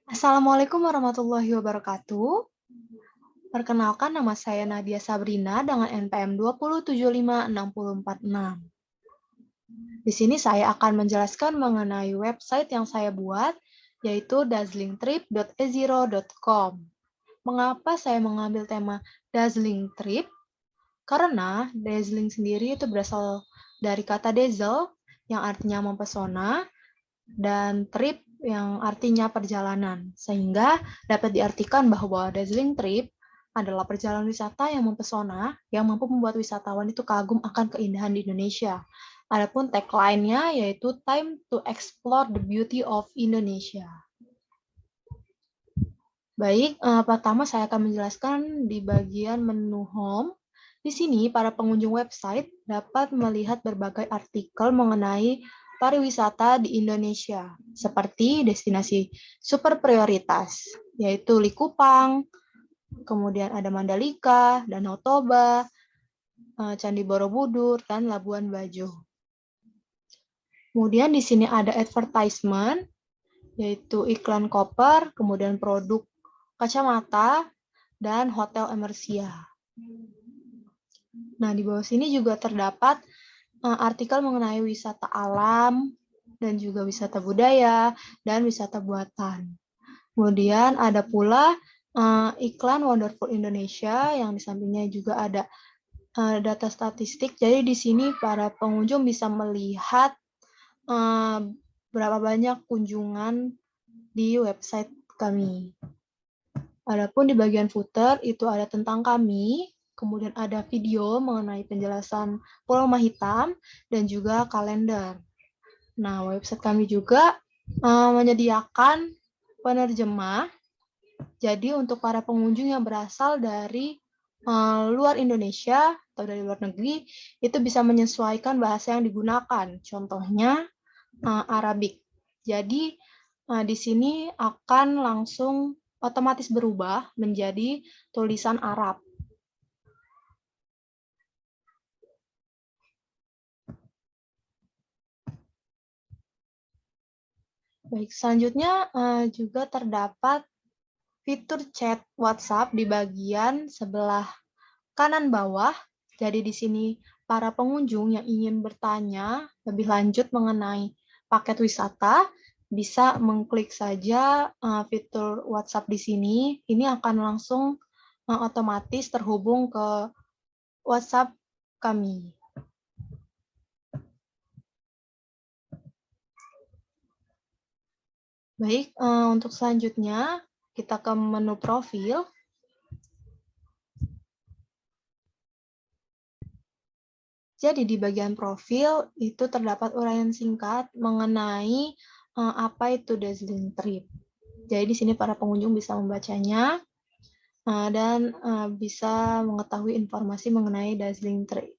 Assalamualaikum warahmatullahi wabarakatuh. Perkenalkan nama saya Nadia Sabrina dengan NPM 2075646. Di sini saya akan menjelaskan mengenai website yang saya buat, yaitu dazzlingtrip.e0.com. Mengapa saya mengambil tema Dazzling Trip? Karena dazzling sendiri itu berasal dari kata dazzle, yang artinya mempesona, dan trip yang artinya perjalanan, sehingga dapat diartikan bahwa dazzling trip adalah perjalanan wisata yang mempesona, yang mampu membuat wisatawan itu kagum akan keindahan di Indonesia. Adapun tagline-nya yaitu Time to Explore the Beauty of Indonesia. Baik, pertama saya akan menjelaskan di bagian menu home. Di sini, para pengunjung website dapat melihat berbagai artikel mengenai pariwisata di Indonesia, seperti destinasi super prioritas, yaitu Likupang, kemudian ada Mandalika, Danau Toba, Candi Borobudur, dan Labuan Bajo. Kemudian di sini ada advertisement, yaitu iklan koper, kemudian produk kacamata, dan Hotel Emersia. Nah, di bawah sini juga terdapat artikel mengenai wisata alam, dan juga wisata budaya, dan wisata buatan. Kemudian ada pula iklan Wonderful Indonesia, yang di sampingnya juga ada data statistik. Jadi di sini para pengunjung bisa melihat berapa banyak kunjungan di website kami. Adapun di bagian footer itu ada tentang kami, kemudian ada video mengenai penjelasan Pulau Mahitam, dan juga kalender. Nah, website kami juga menyediakan penerjemah. Jadi untuk para pengunjung yang berasal dari luar Indonesia atau dari luar negeri, itu bisa menyesuaikan bahasa yang digunakan. Contohnya Arabik. Jadi di sini akan langsung otomatis berubah menjadi tulisan Arab. Baik, selanjutnya juga terdapat fitur chat WhatsApp di bagian sebelah kanan bawah. Jadi di sini para pengunjung yang ingin bertanya lebih lanjut mengenai paket wisata bisa mengklik saja fitur WhatsApp di sini. Ini akan langsung otomatis terhubung ke WhatsApp kami. Baik, untuk selanjutnya kita ke menu profil. Jadi di bagian profil itu terdapat uraian singkat mengenai apa itu dazzling trip. Jadi di sini para pengunjung bisa membacanya dan bisa mengetahui informasi mengenai dazzling trip.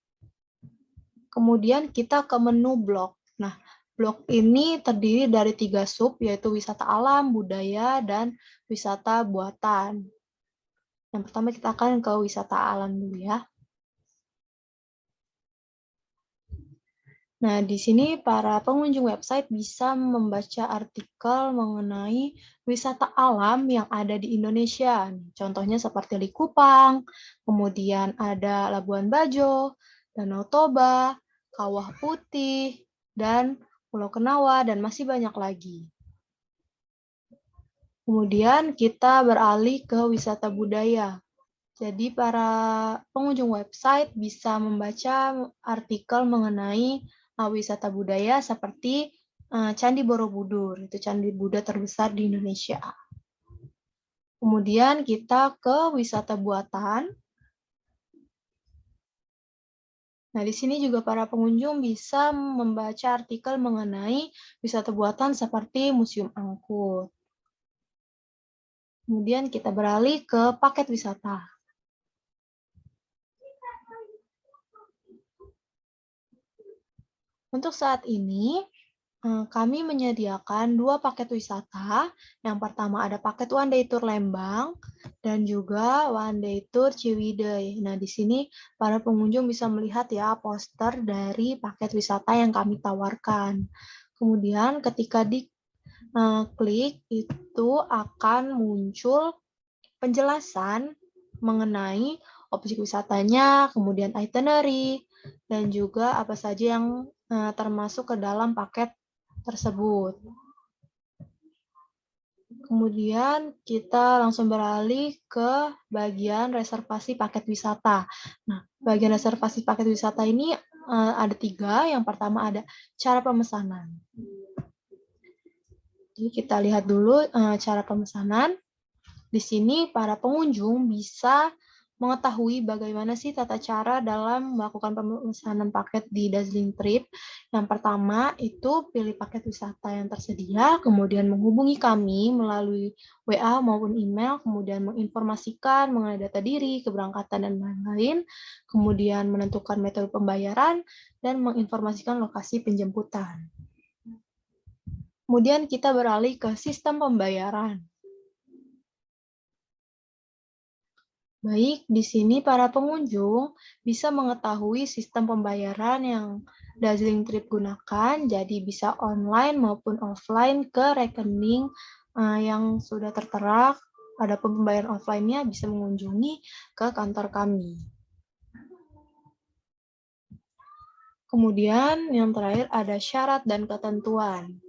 Kemudian kita ke menu blog. Nah, blog ini terdiri dari 3 sub, yaitu wisata alam, budaya, dan wisata buatan. Yang pertama kita akan ke wisata alam dulu ya. Nah, di sini para pengunjung website bisa membaca artikel mengenai wisata alam yang ada di Indonesia. Contohnya seperti Likupang, kemudian ada Labuan Bajo, Danau Toba, Kawah Putih, dan Pulau Kenawa, dan masih banyak lagi. Kemudian kita beralih ke wisata budaya. Jadi para pengunjung website bisa membaca artikel mengenai wisata budaya seperti Candi Borobudur, itu candi Buddha terbesar di Indonesia. Kemudian kita ke wisata buatan. Nah, di sini juga para pengunjung bisa membaca artikel mengenai wisata buatan seperti Museum Angkut. Kemudian kita beralih ke paket wisata. Untuk saat ini, kami menyediakan 2 paket wisata. Yang pertama ada paket One Day Tour Lembang dan juga One Day Tour Ciwidey. Nah, di sini para pengunjung bisa melihat ya poster dari paket wisata yang kami tawarkan. Kemudian ketika klik, itu akan muncul penjelasan mengenai objek wisatanya, kemudian itinerary, dan juga apa saja yang termasuk ke dalam paket tersebut. Kemudian kita langsung beralih ke bagian reservasi paket wisata. Nah, bagian reservasi paket wisata ini ada 3. Yang pertama ada cara pemesanan. Jadi kita lihat dulu cara pemesanan. Di sini para pengunjung bisa mengetahui bagaimana sih tata cara dalam melakukan pemesanan paket di Dazzling Trip. Yang pertama itu pilih paket wisata yang tersedia, kemudian menghubungi kami melalui WA maupun email, kemudian menginformasikan mengenai data diri, keberangkatan, dan lain-lain, kemudian menentukan metode pembayaran, dan menginformasikan lokasi penjemputan. Kemudian kita beralih ke sistem pembayaran. Baik, di sini para pengunjung bisa mengetahui sistem pembayaran yang Dazzling Trip gunakan, jadi bisa online maupun offline ke rekening yang sudah tertera. Adapun pembayaran offline-nya bisa mengunjungi ke kantor kami. Kemudian yang terakhir ada syarat dan ketentuan.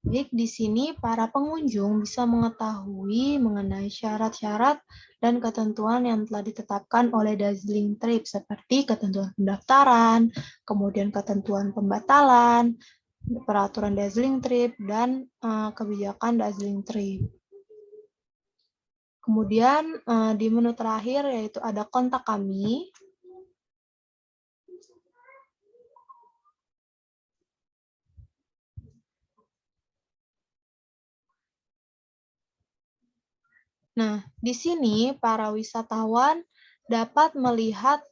Baik, di sini para pengunjung bisa mengetahui mengenai syarat-syarat dan ketentuan yang telah ditetapkan oleh Dazzling Trip, seperti ketentuan pendaftaran, kemudian ketentuan pembatalan, peraturan Dazzling Trip, dan kebijakan Dazzling Trip. Kemudian di menu terakhir yaitu ada kontak kami. Nah, di sini para wisatawan dapat melihat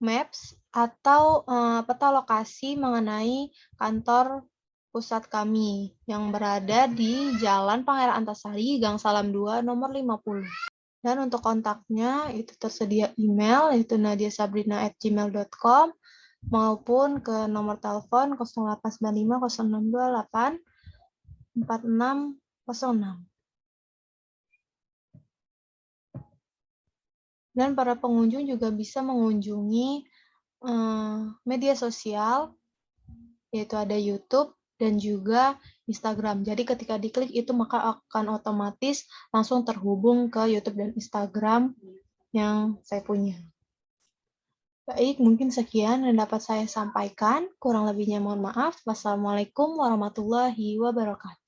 maps atau peta lokasi mengenai kantor pusat kami yang berada di Jalan Pangeran Antasari, Gang Salam 2, nomor 50. Dan untuk kontaknya itu tersedia email yaitu nadiasabrina@gmail.com maupun ke nomor telepon 0895 0628 4606. Dan para pengunjung juga bisa mengunjungi media sosial, yaitu ada YouTube dan juga Instagram. Jadi ketika diklik itu maka akan otomatis langsung terhubung ke YouTube dan Instagram yang saya punya. Baik, mungkin sekian yang dapat saya sampaikan. Kurang lebihnya mohon maaf. Wassalamualaikum warahmatullahi wabarakatuh.